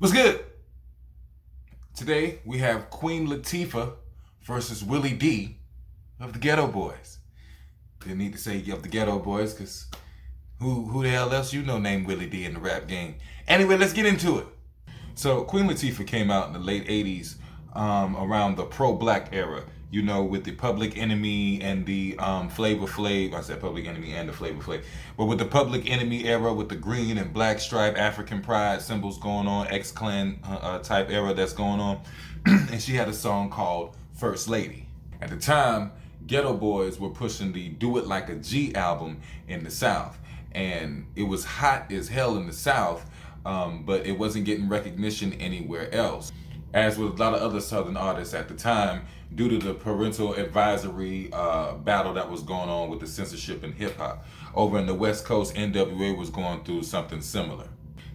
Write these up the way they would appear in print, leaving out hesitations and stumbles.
What's good? Today we have Queen Latifah versus Willie Dee of the Ghetto Boys. Didn't need to say of the Ghetto Boys because who the hell else you know named Willie Dee in the rap game? Anyway, let's get into it. So Queen Latifah came out in the late 80s around the pro-black era, you know, with the Public Enemy and the Flavor Flav. I said Public Enemy and the Flavor Flav. But with the Public Enemy era, with the green and black stripe African pride symbols going on, X-Clan type era that's going on. And she had a song called First Lady. At the time, Ghetto Boys were pushing the Do It Like a G album in the South. And it was hot as hell in the South, but it wasn't getting recognition anywhere else. As with a lot of other Southern artists at the time, due to the parental advisory battle that was going on with the censorship in hip-hop. Over in the West Coast, NWA was going through something similar.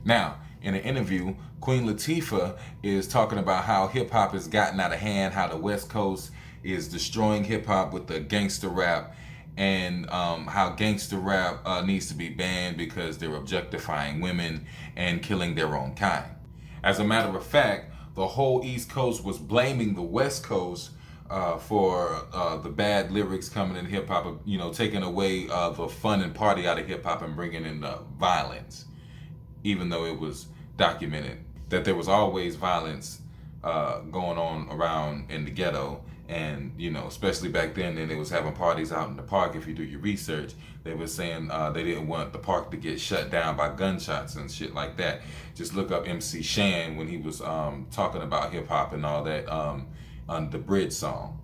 Now, in an interview, Queen Latifah is talking about how hip-hop has gotten out of hand, how the West Coast is destroying hip-hop with the gangster rap, and how gangster rap needs to be banned because they're objectifying women and killing their own kind. As a matter of fact, the whole East Coast was blaming the West Coast for the bad lyrics coming in hip-hop, you know, taking away the fun and party out of hip-hop and bringing in violence, even though it was documented that there was always violence going on around in the ghetto. And, you know, especially back then they was having parties out in the park. If you do your research, they were saying they didn't want the park to get shut down by gunshots and shit like that. Just look up MC Shan when he was talking about hip hop and all that on the Bridge song.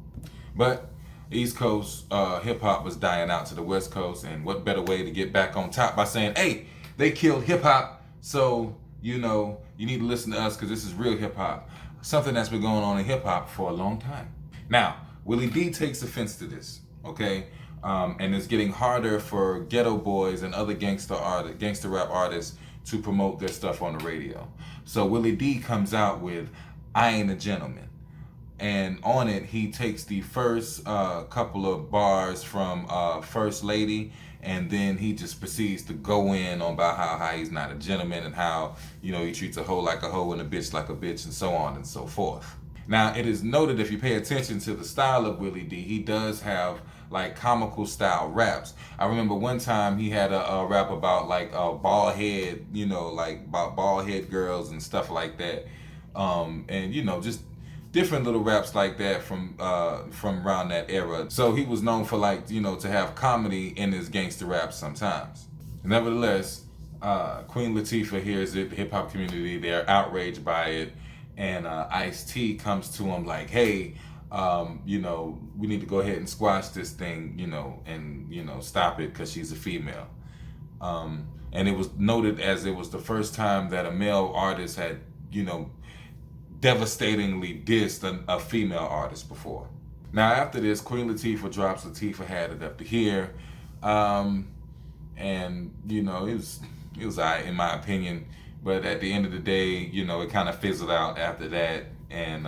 But East Coast hip hop was dying out to the West Coast, and what better way to get back on top by saying, hey, they killed hip hop, so, you know, you need to listen to us because this is real hip hop. Something that's been going on in hip hop for a long time. Now, Willie Dee takes offense to this, okay? And it's getting harder for Ghetto Boys and other gangster rap artists to promote their stuff on the radio. So Willie Dee comes out with I Ain't a Gentleman. And on it, he takes the first couple of bars from First Lady, and then he just proceeds to go in on about how he's not a gentleman and how, you know, he treats a hoe like a hoe and a bitch like a bitch and so on and so forth. Now, it is noted, if you pay attention to the style of Willie Dee, he does have like comical style raps. I remember one time he had a rap about like a bald head, you know, like about bald head girls and stuff like that. And, you know, just different little raps like that from around that era. So he was known for, like, you know, to have comedy in his gangster rap sometimes. Nevertheless, Queen Latifah hears it, the hip hop community, they're outraged by it. And Ice-T comes to him like, hey, you know, we need to go ahead and squash this thing, you know, and, you know, stop it because she's a female. And it was noted as it was the first time that a male artist had, you know, devastatingly dissed a female artist before. Now, after this, Queen Latifah drops Latifah Had It Up to Here. And, you know, it was all right, in my opinion. But at the end of the day, you know, it kind of fizzled out after that, and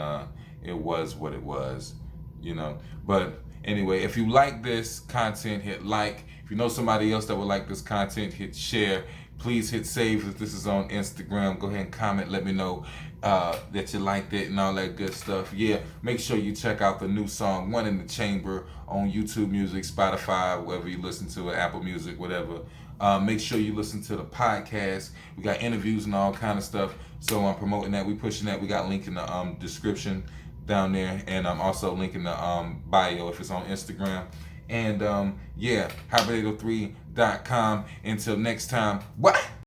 it was what it was, you know. But anyway, if you like this content, hit like. If you know somebody else that would like this content, hit share. Please hit save if this is on Instagram. Go ahead and comment. Let me know that you liked it and all that good stuff. Yeah, make sure you check out the new song, One in the Chamber, on YouTube Music, Spotify, wherever you listen to it, Apple Music, whatever. Make sure you listen to the podcast. We got interviews and all kind of stuff. So I'm promoting that. We pushing that. We got a link in the description down there. And I'm also linking the bio if it's on Instagram. And yeah, hybrid803.com. Until next time, what?